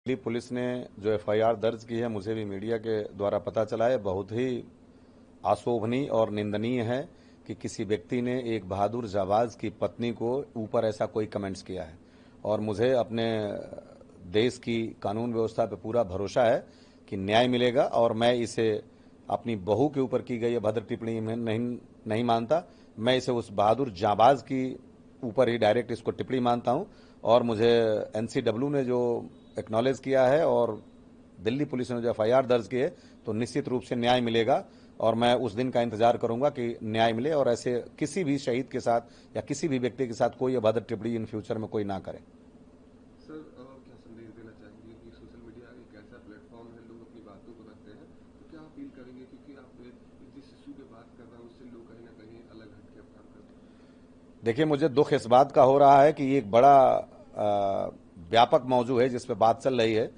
Delhi police ने जो FIR दर्ज की है, मुझे भी मीडिया के द्वारा पता चला है, बहुत ही अशोभनीय और निंदनीय है कि किसी व्यक्ति ने एक बहादुर जाबाज की पत्नी को ऊपर ऐसा कोई कमेंट्स किया है। और मुझे अपने देश की कानून व्यवस्था पे पूरा भरोसा है कि न्याय मिलेगा, और मैं इसे अपनी बहू के ऊपर की गई अभद्र टिप्पणी में नहीं मानता। मैं इसे उस बहादुर जाबाज की ऊपर ही डायरेक्ट इसको टिप्पणी मानता हूं। और मुझे एनसीडब्ल्यू ने जो एक्नॉलेज किया है और दिल्ली पुलिस ने जो एफआईआर दर्ज की है, तो निश्चित रूप से न्याय मिलेगा। और मैं उस दिन का इंतजार करूंगा कि न्याय मिले और ऐसे किसी भी शहीद के साथ या किसी भी व्यक्ति के साथ कोई अभद्र टिप्पणी इन फ्यूचर में कोई ना करे। सर, क्या संदेश देना चाहेंगे कि सोशल मीडिया एक ऐसा प्लेटफॉर्म है, लोग अपनी बातों को रखते हैं, तो क्या अपील करेंगे? क्योंकि आप जिस इशू पे बात कर रहे हैं उससे लोग कहीं ना कहीं अलग हटके काम करते हैं। देखिए, मुझे दुख इस बात का हो रहा है कि एक बड़ा व्यापक मौजू है जिस पे बात चल रही है।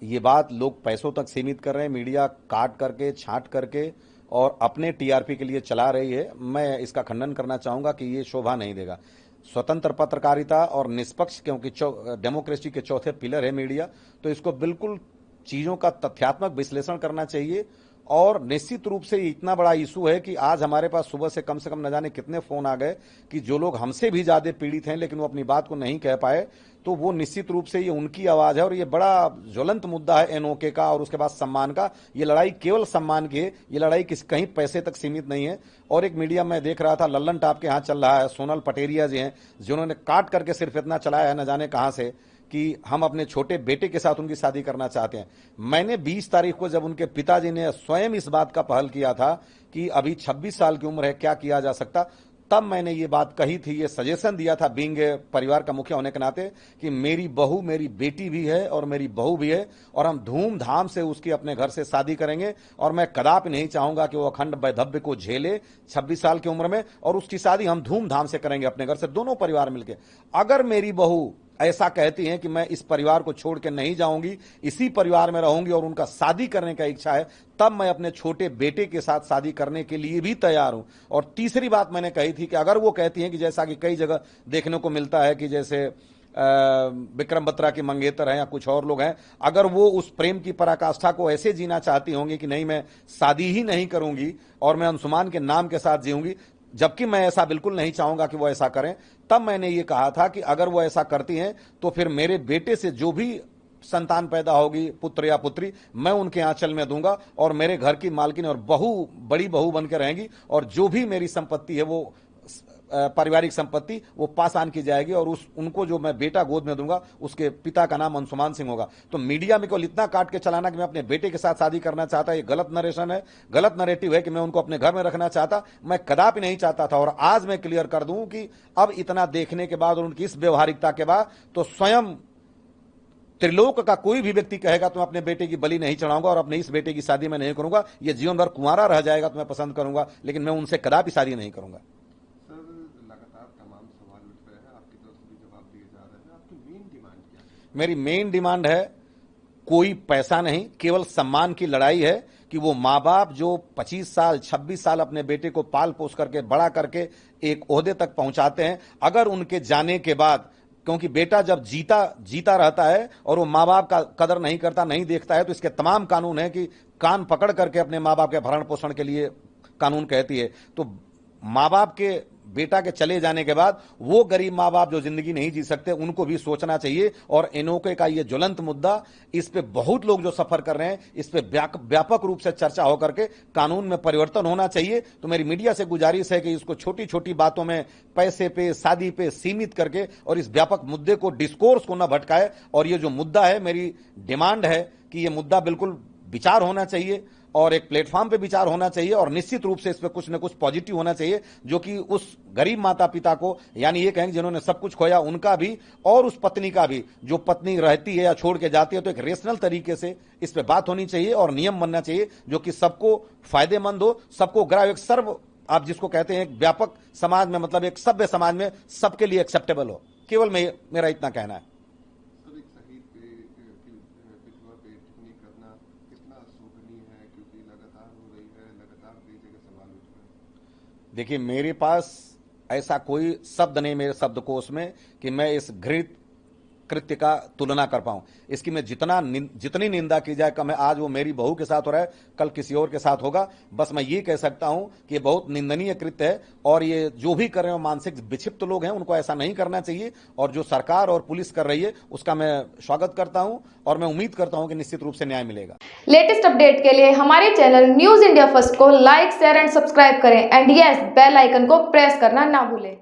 ये बात लोग पैसों तक सीमित कर रहे हैं, मीडिया काट करके छांट करके और अपने टीआरपी के लिए चला रही है। मैं इसका खंडन करना चाहूंगा कि ये शोभा नहीं देगा। स्वतंत्र पत्रकारिता और निष्पक्ष, क्योंकि डेमोक्रेसी के चौथे पिलर है मीडिया, तो इसको बिल्कुल चीजों का तथ्यात्मक विश्लेषण करना चाहिए। और निश्चित रूप से इतना बड़ा इशू है कि आज हमारे पास सुबह से कम न जाने कितने फोन आ गए कि जो लोग हमसे भी ज्यादा पीड़ित हैं लेकिन वो अपनी बात को नहीं कह पाए, तो वो निश्चित रूप से ये उनकी आवाज है। और ये बड़ा ज्वलंत मुद्दा है एनओके का और उसके बाद सम्मान का। ये लड़ाई केवल सम्मान की है, ये लड़ाई कहीं पैसे तक सीमित नहीं है। और एक मीडिया में देख रहा था, लल्लन टॉप के यहाँ चल रहा है, सोनल पटेरिया जी हैं जिन्होंने काट करके सिर्फ इतना चलाया है न जाने कहां से कि हम अपने छोटे बेटे के साथ उनकी शादी करना चाहते हैं। मैंने 20 तारीख को, जब उनके पिताजी ने स्वयं इस बात का पहल किया था कि अभी 26 साल की उम्र है, क्या किया जा सकता, तब मैंने ये बात कही थी, ये सजेशन दिया था बीइंग परिवार का मुखिया होने के नाते, कि मेरी बहू, मेरी बेटी भी है और मेरी बहू भी है, और हम धूमधाम से उसकी अपने घर से शादी करेंगे। और मैं कदापि नहीं चाहूंगा कि वो अखंड वैधव्य को झेले 26 साल की उम्र में, और उसकी शादी हम धूमधाम से करेंगे अपने घर से, दोनों परिवार मिलकर। अगर मेरी बहू ऐसा कहती हैं कि मैं इस परिवार को छोड़ के नहीं जाऊंगी, इसी परिवार में रहूंगी, और उनका शादी करने का इच्छा है, तब मैं अपने छोटे बेटे के साथ शादी करने के लिए भी तैयार हूं। और तीसरी बात मैंने कही थी कि अगर वो कहती हैं कि जैसा कि कई जगह देखने को मिलता है कि जैसे विक्रम बत्रा की मंगेतर हैं या कुछ और लोग हैं, अगर वो उस प्रेम की पराकाष्ठा को ऐसे जीना चाहती होंगी कि नहीं, मैं शादी ही नहीं करूंगी और मैं अंशुमान के नाम के साथ जीऊंगी, जबकि मैं ऐसा बिल्कुल नहीं चाहूंगा कि वो ऐसा करें, तब मैंने ये कहा था कि अगर वो ऐसा करती हैं तो फिर मेरे बेटे से जो भी संतान पैदा होगी, पुत्र या पुत्री, मैं उनके आंचल में दूंगा और मेरे घर की मालकिन और बहू, बड़ी बहू बनकर रहेंगी, और जो भी मेरी संपत्ति है वो पारिवारिक संपत्ति वो पास ऑन की जाएगी, और उनको जो मैं बेटा गोद में दूंगा उसके पिता का नाम अंशुमान सिंह होगा। तो मीडिया में केवल इतना काट के चलाना कि मैं अपने बेटे के साथ शादी करना चाहता, ये गलत नरेशन है, गलत नरेटिव है कि मैं उनको अपने घर में रखना चाहता, मैं कदापि नहीं चाहता था। और आज मैं क्लियर कर दूं कि अब इतना देखने के बाद और उनकी इस व्यवहारिकता के बाद, तो स्वयं त्रिलोक का कोई भी व्यक्ति कहेगा तो मैं अपने बेटे की बलि नहीं चढ़ाऊंगा और अपने इस बेटे की शादी में नहीं करूंगा, ये जीवन भर कुंवारा रह जाएगा तो मैं पसंद करूंगा, लेकिन मैं उनसे कदापि शादी नहीं करूंगा। मेरी मेन डिमांड है, कोई पैसा नहीं, केवल सम्मान की लड़ाई है कि वो माँ बाप जो 25 साल 26 साल अपने बेटे को पाल पोस करके बड़ा करके एक ओहदे तक पहुंचाते हैं, अगर उनके जाने के बाद, क्योंकि बेटा जब जीता रहता है और वो माँ बाप का कदर नहीं करता, नहीं देखता है, तो इसके तमाम कानून है कि कान पकड़ करके अपने माँ बाप के भरण पोषण के लिए कानून कहती है। तो माँ बाप के बेटा के चले जाने के बाद वो गरीब माँ बाप जो जिंदगी नहीं जी सकते, उनको भी सोचना चाहिए। और एनओके का ये ज्वलंत मुद्दा, इस पे बहुत लोग जो सफर कर रहे हैं, इस पे व्यापक रूप से चर्चा होकर के कानून में परिवर्तन होना चाहिए। तो मेरी मीडिया से गुजारिश है कि इसको छोटी छोटी बातों में, पैसे पे, शादी पे सीमित करके और इस व्यापक मुद्दे को, डिस्कोर्स को न भटकाए। और ये जो मुद्दा है, मेरी डिमांड है कि ये मुद्दा बिल्कुल विचार होना चाहिए और एक प्लेटफॉर्म पे विचार होना चाहिए, और निश्चित रूप से इस पे कुछ न कुछ पॉजिटिव होना चाहिए, जो कि उस गरीब माता पिता को, यानी ये कहेंगे जिन्होंने सब कुछ खोया, उनका भी और उस पत्नी का भी, जो पत्नी रहती है या छोड़ के जाती है, तो एक रेशनल तरीके से इस पे बात होनी चाहिए और नियम बनना चाहिए जो कि सबको फायदेमंद हो, सबको ग्राह्य, एक सर्व, आप जिसको कहते हैं एक व्यापक समाज में, मतलब एक सभ्य समाज में सबके लिए एक्सेप्टेबल हो। केवल मेरा इतना कहना है। देखिए, मेरे पास ऐसा कोई शब्द नहीं मेरे शब्दकोश में कि मैं इस घृणित कृत्य का तुलना कर पाऊं। इसकी मैं जितनी निंदा की जाए कम है। आज वो मेरी बहू के साथ हो रहा है, कल किसी और के साथ होगा। बस मैं ये कह सकता हूं कि ये बहुत निंदनीय कृत्य है और ये जो भी कर रहे हैं मानसिक विक्षिप्त लोग हैं, उनको ऐसा नहीं करना चाहिए। और जो सरकार और पुलिस कर रही है उसका मैं स्वागत करता हूं और मैं उम्मीद करता हूं कि निश्चित रूप से न्याय मिलेगा। लेटेस्ट अपडेट के लिए हमारे चैनल न्यूज इंडिया फर्स्ट को लाइक, शेयर एंड सब्सक्राइब करें एंड यस, बेल आइकन को प्रेस करना ना भूलें।